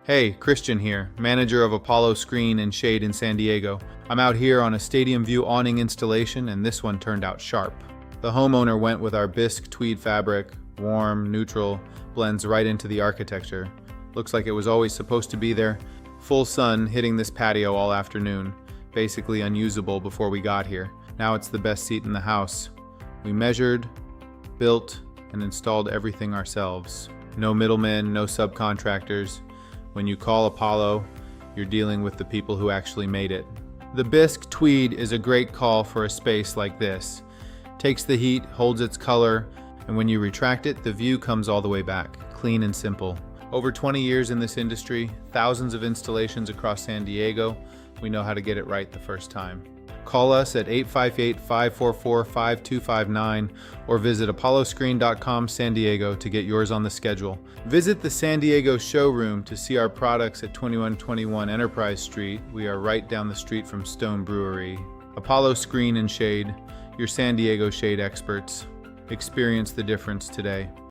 Hey, Christian here, manager of Apollo Screen and Shade in San Diego. I'm out here on a Stadium View Awning installation, and this one turned out sharp. The homeowner went with our Bisque Tweed fabric, warm, neutral, blends right into the architecture. Looks like it was always supposed to be there. Full sun hitting this patio all afternoon, basically unusable before we got here. Now it's the best seat in the house. We measured, built, and installed everything ourselves. No middlemen, no subcontractors. When you call Apollo, you're dealing with the people who actually made it. The Bisque Tweed is a great call for a space like this. Takes the heat, holds its color, and when you retract it, the view comes all the way back, clean and simple. Over 20 years in this industry, thousands of installations across San Diego, we know how to get it right the first time. Call us at 858-544-5259 or visit apolloscreen.com San Diego to get yours on the schedule. Visit the San Diego showroom to see our products at 2121 Enterprise Street. We are right down the street from Stone Brewery. Apollo Screen and Shade, your San Diego shade experts. Experience the difference today.